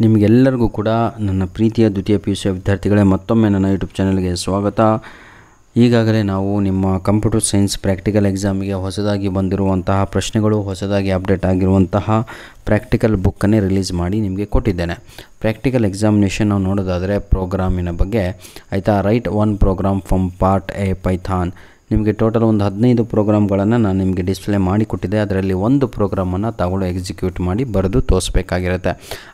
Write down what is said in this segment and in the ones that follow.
ನಿಮಗೆಲ್ಲರಿಗೂ ಕೂಡ ನನ್ನ ಪ್ರೀತಿಯ ದ್ವಿತೀಯ PUC ವಿದ್ಯಾರ್ಥಿಗಳೇ ಮತ್ತೊಮ್ಮೆ ನನ್ನ ಯೂಟ್ಯೂಬ್ ಚಾನಲ್ಗೆ ಸ್ವಾಗತ. ಈಗಾಗಲೇ ನಾವು ನಿಮ್ಮ ಕಂಪ್ಯೂಟರ್ ಸೈನ್ಸ್ ಪ್ರಾಕ್ಟಿಕಲ್ ಎಕ್ಸಾಮಿಗೆ ಹೊಸದಾಗಿ ಬಂದಿರುವಂತಹ ಪ್ರಶ್ನೆಗಳು, ಹೊಸದಾಗಿ ಅಪ್ಡೇಟ್ ಆಗಿರುವಂತಹ ಪ್ರಾಕ್ಟಿಕಲ್ ಬುಕ್ಕನ್ನೇ ರಿಲೀಸ್ ಮಾಡಿ ನಿಮಗೆ ಕೊಟ್ಟಿದ್ದೇನೆ. ಪ್ರಾಕ್ಟಿಕಲ್ ಎಕ್ಸಾಮಿನೇಷನ್ ನಾವು ನೋಡೋದಾದರೆ ಪ್ರೋಗ್ರಾಮಿನ ಬಗ್ಗೆ ಆಯಿತಾ. Right one program from part A Python. ನಿಮಗೆ ಟೋಟಲ್ ಒಂದು 15 ಪ್ರೋಗ್ರಾಮ್ಗಳನ್ನು ನಾನು ನಿಮಗೆ ಡಿಸ್ಪ್ಲೇ ಮಾಡಿ ಕೊಟ್ಟಿದ್ದೆ. ಅದರಲ್ಲಿ ಒಂದು ಪ್ರೋಗ್ರಾಮನ್ನು ತಗೊಳ್ಳೋ ಎಕ್ಸಿಕ್ಯೂಟ್ ಮಾಡಿ ಬರೆದು ತೋರಿಸ್ಬೇಕಾಗಿರುತ್ತೆ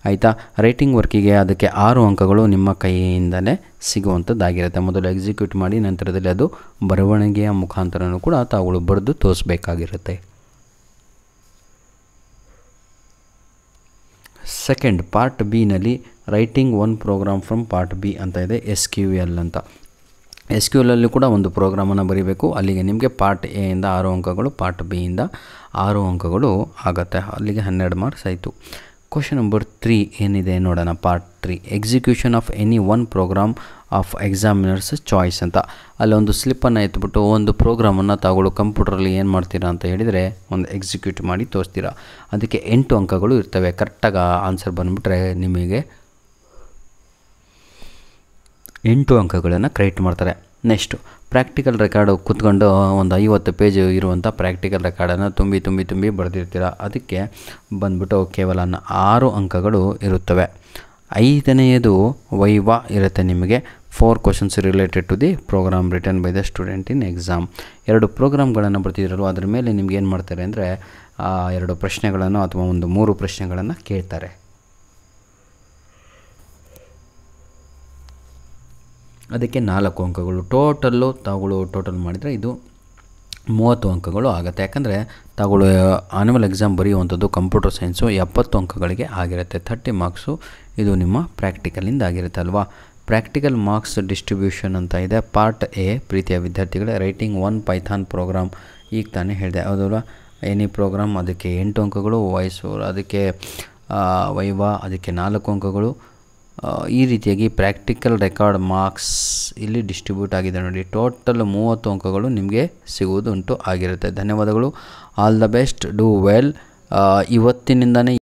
ಆಯಿತಾ. ರೈಟಿಂಗ್ ವರ್ಕಿಗೆ ಅದಕ್ಕೆ 6 ಅಂಕಗಳು ನಿಮ್ಮ ಕೈಯಿಂದಲೇ ಸಿಗುವಂಥದ್ದಾಗಿರುತ್ತೆ. ಮೊದಲು ಎಕ್ಸಿಕ್ಯೂಟ್ ಮಾಡಿ ನಂತರದಲ್ಲಿ ಅದು ಬರವಣಿಗೆಯ ಮುಖಾಂತರನೂ ಕೂಡ ತಾವುಗಳು ಬರೆದು ತೋರಿಸ್ಬೇಕಾಗಿರುತ್ತೆ. ಸೆಕೆಂಡ್ ಪಾರ್ಟ್ ಬಿನಲ್ಲಿ writing one program from part B ಅಂತ ಇದೆ, SQL ಅಂತ. SQL ಅಲ್ಲಿ ಕೂಡ ಒಂದು ಪ್ರೋಗ್ರಾಮನ್ನು ಬರೀಬೇಕು. ಅಲ್ಲಿಗೆ ನಿಮಗೆ ಪಾರ್ಟ್ ಎ ಇಂದ 6 ಅಂಕಗಳು, ಪಾರ್ಟ್ ಬಿ ಇಂದ 6 ಅಂಕಗಳು ಆಗುತ್ತೆ. ಅಲ್ಲಿಗೆ 12 ಮಾರ್ಕ್ಸ್ ಆಯಿತು. ಕ್ವಶನ್ ನಂಬರ್ 3 ಏನಿದೆ ನೋಡೋಣ. Part 3 execution of any one program of examiner's choice ಅಂತ. ಅಲ್ಲೊಂದು ಸ್ಲಿಪ್ಪನ್ನು ಎತ್ಬಿಟ್ಟು ಒಂದು ಪ್ರೋಗ್ರಾಮನ್ನು ತಾವುಗಳು ಕಂಪ್ಯೂಟ್ರಲ್ಲಿ ಏನು ಮಾಡ್ತೀರಾ ಅಂತ ಹೇಳಿದರೆ ಒಂದು ಎಕ್ಸಿಕ್ಯೂಟ್ ಮಾಡಿ ತೋರಿಸ್ತೀರಾ. ಅದಕ್ಕೆ 8 ಅಂಕಗಳು ಇರ್ತವೆ. ಕರೆಕ್ಟಾಗಿ ಆನ್ಸರ್ ಬಂದುಬಿಟ್ರೆ ನಿಮಗೆ 8 ಅಂಕಗಳನ್ನು ಕ್ರೆಡಿಟ್ ಮಾಡ್ತಾರೆ. ನೆಕ್ಸ್ಟು ಪ್ರಾಕ್ಟಿಕಲ್ ರೆಕಾರ್ಡು ಕೂತ್ಕೊಂಡು ಒಂದು 50 ಪೇಜ್ ಇರುವಂಥ ಪ್ರಾಕ್ಟಿಕಲ್ ರೆಕಾರ್ಡನ್ನು ತುಂಬಿ ಬರೆದಿರ್ತೀರ. ಅದಕ್ಕೆ ಬಂದ್ಬಿಟ್ಟು ಕೇವಲ 6 ಅಂಕಗಳು ಇರುತ್ತವೆ. 5ನೆಯದು ವೈವಾ ಇರುತ್ತೆ ನಿಮಗೆ. 4 questions related to the program written by the student in exam. 2 ಪ್ರೋಗ್ರಾಮ್ಗಳನ್ನು ಬರ್ತಿದ್ರಲ್ವ, ಅದ್ರ ಮೇಲೆ ನಿಮ್ಗೆ ಏನು ಮಾಡ್ತಾರೆ ಅಂದರೆ 2 ಪ್ರಶ್ನೆಗಳನ್ನು ಅಥವಾ ಒಂದು 3 ಪ್ರಶ್ನೆಗಳನ್ನು ಕೇಳ್ತಾರೆ. ಅದಕ್ಕೆ 4 ಅಂಕಗಳು. ತಾವುಗಳು ಟೋಟಲ್ ಮಾಡಿದರೆ ಇದು 30 ಅಂಕಗಳು ಆಗುತ್ತೆ. ಯಾಕಂದರೆ ತಾವುಗಳು ಆನ್ಯುವಲ್ ಎಕ್ಸಾಮ್ ಬರೆಯುವಂಥದ್ದು ಕಂಪ್ಯೂಟರ್ ಸೈನ್ಸು 70 ಅಂಕಗಳಿಗೆ ಆಗಿರುತ್ತೆ. 30 ಮಾರ್ಕ್ಸು ಇದು ನಿಮ್ಮ ಪ್ರಾಕ್ಟಿಕಲಿಂದ ಆಗಿರುತ್ತೆ ಅಲ್ವಾ. ಪ್ರಾಕ್ಟಿಕಲ್ ಮಾರ್ಕ್ಸ್ ಡಿಸ್ಟ್ರಿಬ್ಯೂಷನ್ ಅಂತ ಇದೆ. ಪಾರ್ಟ್ ಎ ಪ್ರೀತಿಯ ವಿದ್ಯಾರ್ಥಿಗಳೇ, ರೈಟಿಂಗ್ ಒನ್ ಪೈಥಾನ್ ಪ್ರೋಗ್ರಾಮ್ ಈಗ ತಾನೇ ಹೇಳಿದೆ ಹೌದಲ್ವ. ಎನಿ ಪ್ರೋಗ್ರಾಮ್ ಅದಕ್ಕೆ 8 ಅಂಕಗಳು, ಅದಕ್ಕೆ ವೈವಾ ಅದಕ್ಕೆ 4 ಅಂಕಗಳು. ಈ ರೀತಿಯಾಗಿ ಪ್ರಾಕ್ಟಿಕಲ್ ರೆಕಾರ್ಡ್ ಮಾರ್ಕ್ಸ್ ಇಲ್ಲಿ ಡಿಸ್ಟ್ರಿಬ್ಯೂಟ್ ಆಗಿದೆ ನೋಡಿ. ಟೋಟಲ್ 30 ಅಂಕಗಳು ನಿಮಗೆ ಸಿಗುವುದುಂಟು ಆಗಿರುತ್ತೆ. ಧನ್ಯವಾದಗಳು. All the best, do well. ಇವತ್ತಿನಿಂದನೇ